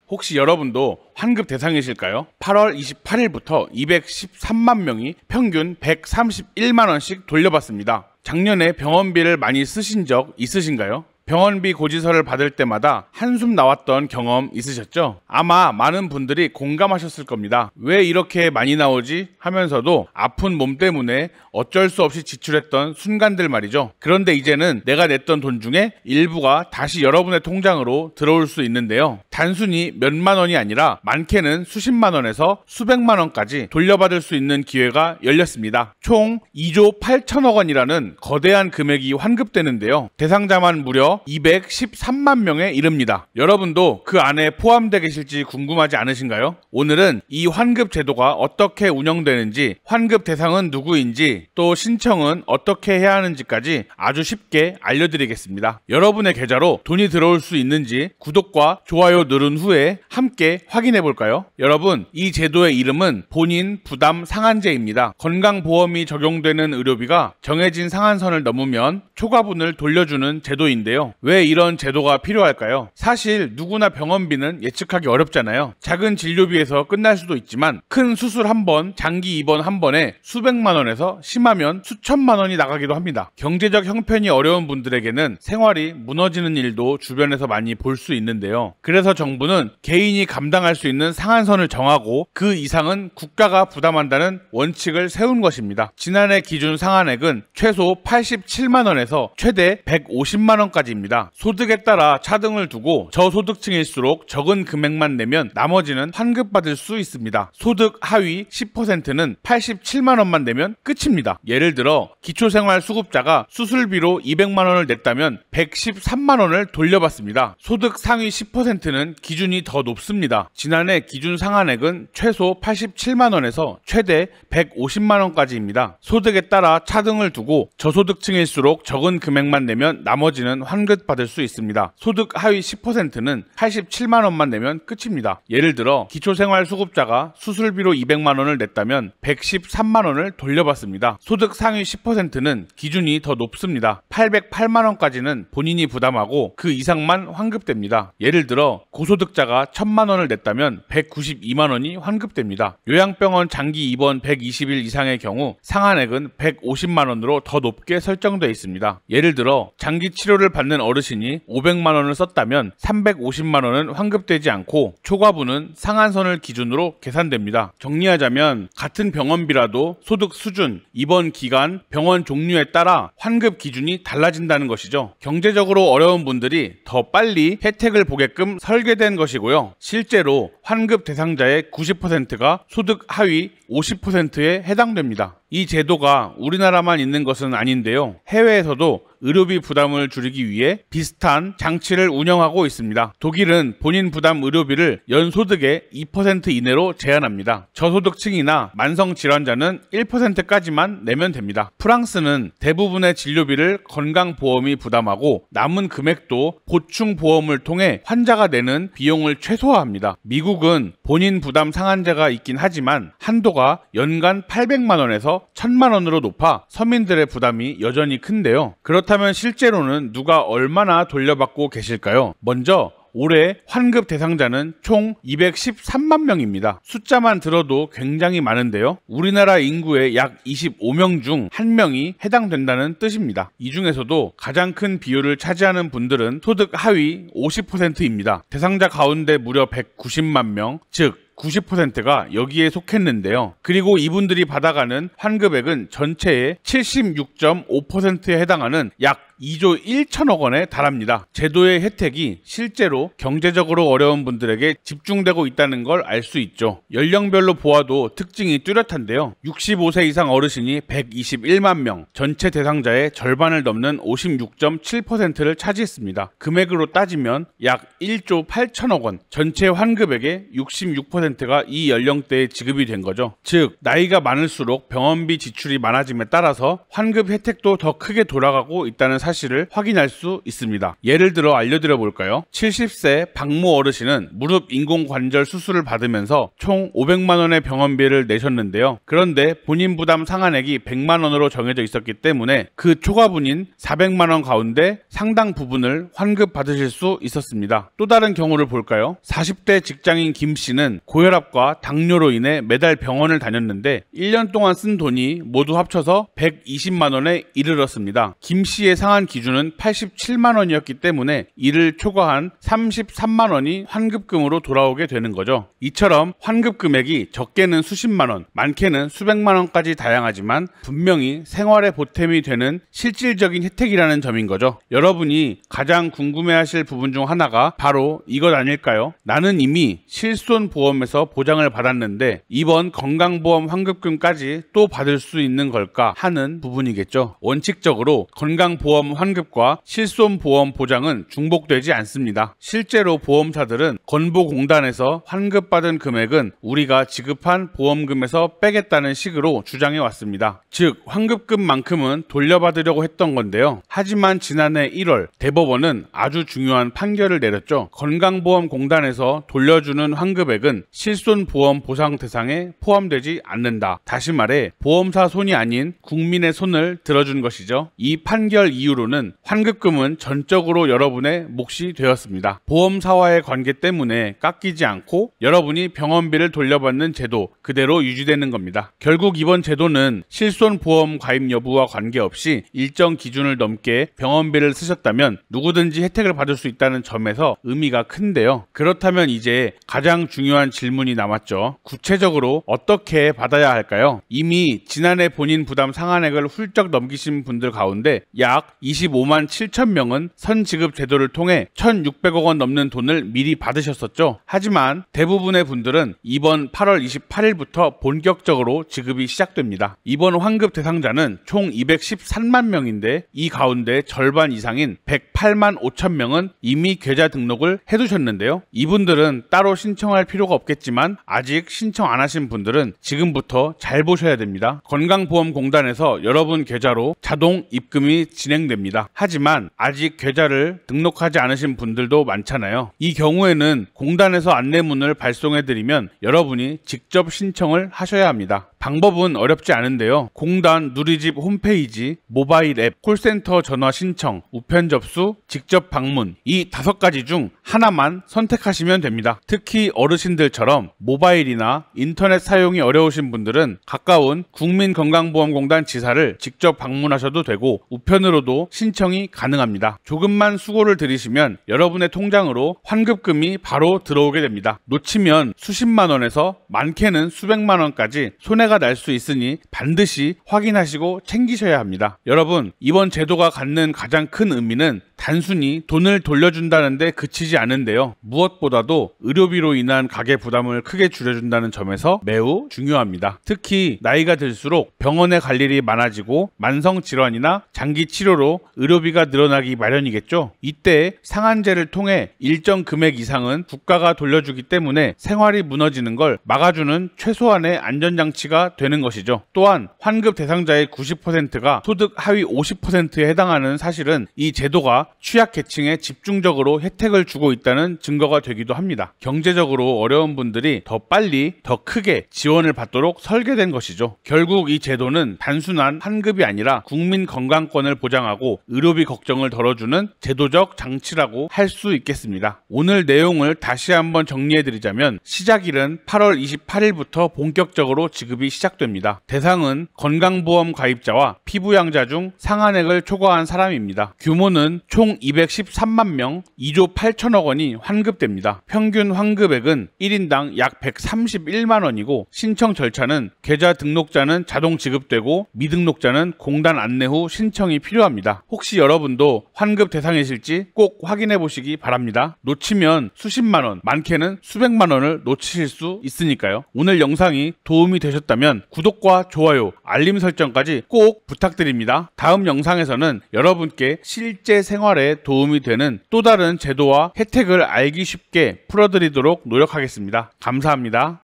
혹시 여러분도 환급 대상이실까요? 8월 28일부터 213만 명이 평균 131만 원씩 돌려받습니다. 작년에 병원비를 많이 쓰신 적 있으신가요? 병원비 고지서를 받을 때마다 한숨 나왔던 경험 있으셨죠? 아마 많은 분들이 공감하셨을 겁니다. 왜 이렇게 많이 나오지? 하면서도 아픈 몸 때문에 어쩔 수 없이 지출했던 순간들 말이죠. 그런데 이제는 내가 냈던 돈 중에 일부가 다시 여러분의 통장으로 들어올 수 있는데요. 단순히 몇만 원이 아니라 많게는 수십만 원에서 수백만 원까지 돌려받을 수 있는 기회가 열렸습니다. 총 2조 8천억 원이라는 거대한 금액이 환급되는데요. 대상자만 무려 213만 명에 이릅니다. 여러분도 그 안에 포함되어 계실지 궁금하지 않으신가요? 오늘은 이 환급 제도가 어떻게 운영되는지, 환급 대상은 누구인지, 또 신청은 어떻게 해야 하는지까지 아주 쉽게 알려드리겠습니다. 여러분의 계좌로 돈이 들어올 수 있는지 구독과 좋아요 누른 후에 함께 확인해 볼까요? 여러분, 이 제도의 이름은 본인 부담 상한제입니다. 건강보험이 적용되는 의료비가 정해진 상한선을 넘으면 초과분을 돌려주는 제도인데요. 왜 이런 제도가 필요할까요? 사실 누구나 병원비는 예측하기 어렵잖아요. 작은 진료비에서 끝날 수도 있지만 큰 수술 한 번, 장기 입원 한 번에 수백만 원에서 심하면 수천만 원이 나가기도 합니다. 경제적 형편이 어려운 분들에게는 생활이 무너지는 일도 주변에서 많이 볼 수 있는데요. 그래서 정부는 개인이 감당할 수 있는 상한선을 정하고 그 이상은 국가가 부담한다는 원칙을 세운 것입니다. 지난해 기준 상한액은 최소 87만 원에서 최대 150만 원까지입니다. 소득에 따라 차등을 두고 저소득층일수록 적은 금액만 내면 나머지는 환급받을 수 있습니다. 소득 하위 10%는 87만 원만 내면 끝입니다. 예를 들어 기초생활수급자가 수술비로 200만 원을 냈다면 113만 원을 돌려받습니다. 소득 상위 10%는 기준이 더 높습니다. 지난해 기준 상한액은 최소 87만 원에서 최대 150만 원까지입니다. 소득에 따라 차등을 두고 저소득층일수록 적은 금액만 내면 나머지는 환급받을 수 있습니다. 소득 하위 10%는 87만 원만 내면 끝입니다. 예를 들어 기초생활수급자가 수술비로 200만 원을 냈다면 113만 원을 돌려받습니다. 소득 상위 10%는 기준이 더 높습니다. 808만 원까지는 본인이 부담하고 그 이상만 환급됩니다. 예를 들어 고소득자가 1000만 원을 냈다면 192만 원이 환급됩니다. 요양병원 장기 입원 120일 이상의 경우 상한액은 150만 원으로 더 높게 설정되어 있습니다. 예를 들어 장기 치료를 받는 어르신이 500만 원을 썼다면 350만 원은 환급되지 않고 초과분은 상한선을 기준으로 계산됩니다. 정리하자면 같은 병원비라도 소득 수준, 입원 기간, 병원 종류에 따라 환급 기준이 달라진다는 것이죠. 경제적으로 어려운 분들이 더 빨리 혜택을 보게끔 설계된 것이고요. 실제로 환급 대상자의 90%가 소득 하위 50%에 해당됩니다. 이 제도가 우리나라만 있는 것은 아닌데요. 해외에서도 의료비 부담을 줄이기 위해 비슷한 장치를 운영하고 있습니다. 독일은 본인 부담 의료비를 연소득의 2% 이내로 제한합니다. 저소득층이나 만성질환자는 1%까지만 내면 됩니다. 프랑스는 대부분의 진료비를 건강보험이 부담하고 남은 금액도 보충보험을 통해 환자가 내는 비용을 최소화합니다. 미국은 본인 부담 상한제가 있긴 하지만 한도가 연간 800만 원에서 1000만 원으로 높아 서민들의 부담이 여전히 큰데요. 그렇다면 실제로는 누가 얼마나 돌려받고 계실까요? 먼저 올해 환급 대상자는 총 213만 명입니다. 숫자만 들어도 굉장히 많은데요. 우리나라 인구의 약 25명 중 1명이 해당된다는 뜻입니다. 이 중에서도 가장 큰 비율을 차지하는 분들은 소득 하위 50%입니다. 대상자 가운데 무려 190만 명, 즉 90%가 여기에 속했는데요. 그리고 이분들이 받아가는 환급액은 전체의 76.5%에 해당하는 약 2조 1천억 원에 달합니다. 제도의 혜택이 실제로 경제적으로 어려운 분들에게 집중되고 있다는 걸 알 수 있죠. 연령별로 보아도 특징이 뚜렷한데요. 65세 이상 어르신이 121만 명, 전체 대상자의 절반을 넘는 56.7%를 차지했습니다. 금액으로 따지면 약 1조 8천억 원, 전체 환급액의 66%가 이 연령대에 지급이 된 거죠. 즉, 나이가 많을수록 병원비 지출이 많아짐에 따라서 환급 혜택도 더 크게 돌아가고 있다는 사실을 확인할 수 있습니다. 예를 들어 알려드려 볼까요? 70세 박모 어르신은 무릎 인공관절 수술을 받으면서 총 500만 원의 병원비를 내셨는데요. 그런데 본인 부담 상한액이 100만 원으로 정해져 있었기 때문에 그 초과분인 400만 원 가운데 상당 부분을 환급 받으실 수 있었습니다. 또 다른 경우를 볼까요? 40대 직장인 김 씨는 고혈압과 당뇨로 인해 매달 병원을 다녔는데 1년 동안 쓴 돈이 모두 합쳐서 120만 원에 이르렀습니다. 김 씨의 상한 기준은 87만 원이었기 때문에 이를 초과한 33만 원이 환급금으로 돌아오게 되는 거죠. 이처럼 환급 금액이 적게는 수십만 원, 많게는 수백만 원까지 다양하지만 분명히 생활에 보탬이 되는 실질적인 혜택이라는 점인 거죠. 여러분이 가장 궁금해하실 부분 중 하나가 바로 이것 아닐까요? 나는 이미 실손보험에서 보장을 받았는데 이번 건강보험 환급금까지 또 받을 수 있는 걸까 하는 부분이겠죠. 원칙적으로 건강보험 환급과 실손보험 보장은 중복되지 않습니다. 실제로 보험사들은 건보공단에서 환급받은 금액은 우리가 지급한 보험금에서 빼겠다는 식으로 주장해 왔습니다. 즉 환급금만큼은 돌려받으려고 했던 건데요. 하지만 지난해 1월 대법원은 아주 중요한 판결을 내렸죠. 건강보험공단에서 돌려주는 환급액은 실손보험 보상 대상에 포함되지 않는다. 다시 말해 보험사 손이 아닌 국민의 손을 들어준 것이죠. 이 판결 이후로는 환급금은 전적으로 여러분의 몫이 되었습니다. 보험사와의 관계 때문에 깎이지 않고 여러분이 병원비를 돌려받는 제도 그대로 유지되는 겁니다. 결국 이번 제도는 실손보험 가입 여부와 관계없이 일정 기준을 넘게 병원비를 쓰셨다면 누구든지 혜택을 받을 수 있다는 점에서 의미가 큰데요. 그렇다면 이제 가장 중요한 질문이 남았죠. 구체적으로 어떻게 받아야 할까요? 이미 지난해 본인 부담 상한액을 훌쩍 넘기신 분들 가운데 약 25만 7천 명은 선지급 제도를 통해 1,600억 원 넘는 돈을 미리 받으셨었죠. 하지만 대부분의 분들은 이번 8월 28일부터 본격적으로 지급이 시작됩니다. 이번 환급 대상자는 총 213만 명인데 이 가운데 절반 이상인 108만 5천 명은 이미 계좌 등록을 해두셨는데요. 이분들은 따로 신청할 필요가 없겠지만 아직 신청 안 하신 분들은 지금부터 잘 보셔야 됩니다. 건강보험공단에서 여러분 계좌로 자동 입금이 진행됩니다. 하지만 아직 계좌를 등록하지 않으신 분들도 많잖아요. 이 경우에는 공단에서 안내문을 발송해드리면 여러분이 직접 신청을 하셔야 합니다. 방법은 어렵지 않은데요. 공단 누리집 홈페이지, 모바일 앱, 콜센터 전화 신청, 우편 접수, 직접 방문 이 5가지 중 하나만 선택하시면 됩니다. 특히 어르신들처럼 모바일이나 인터넷 사용이 어려우신 분들은 가까운 국민건강보험공단 지사를 직접 방문하셔도 되고 우편으로도 신청이 가능합니다. 조금만 수고를 들이시면 여러분의 통장으로 환급금이 바로 들어오게 됩니다. 놓치면 수십만 원에서 많게는 수백만 원까지 손해가 날 수 있으니 반드시 확인하시고 챙기셔야 합니다. 여러분, 이번 제도가 갖는 가장 큰 의미는 단순히 돈을 돌려준다는 데 그치지 않은데요. 무엇보다도 의료비로 인한 가계 부담을 크게 줄여준다는 점에서 매우 중요합니다. 특히 나이가 들수록 병원에 갈 일이 많아지고 만성질환이나 장기 치료로 의료비가 늘어나기 마련이겠죠. 이때 상한제를 통해 일정 금액 이상은 국가가 돌려주기 때문에 생활이 무너지는 걸 막아주는 최소한의 안전장치가 되는 것이죠. 또한 환급 대상자의 90%가 소득 하위 50%에 해당하는 사실은 이 제도가 취약계층에 집중적으로 혜택을 주고 있다는 증거가 되기도 합니다. 경제적으로 어려운 분들이 더 빨리 더 크게 지원을 받도록 설계된 것이죠. 결국 이 제도는 단순한 환급이 아니라 국민 건강권을 보장하고 의료비 걱정을 덜어주는 제도적 장치라고 할 수 있겠습니다. 오늘 내용을 다시 한번 정리해드리자면 시작일은 8월 28일부터 본격적으로 지급이 시작됩니다. 대상은 건강보험 가입자와 피부양자 중 상한액을 초과한 사람입니다. 규모는 총 213만 명 2조 8천억 원이 환급됩니다. 평균 환급액은 1인당 약 131만 원이고 신청 절차는 계좌 등록자는 자동 지급되고 미등록자는 공단 안내 후 신청이 필요합니다. 혹시 여러분도 환급 대상이실지 꼭 확인해 보시기 바랍니다. 놓치면 수십만 원, 많게는 수백만 원을 놓치실 수 있으니까요. 오늘 영상이 도움이 되셨다면 구독과 좋아요, 알림 설정까지 꼭 부탁드립니다. 다음 영상에서는 여러분께 실제 생활에 도움이 되는 또 다른 제도와 혜택을 알기 쉽게 풀어드리도록 노력하겠습니다. 감사합니다.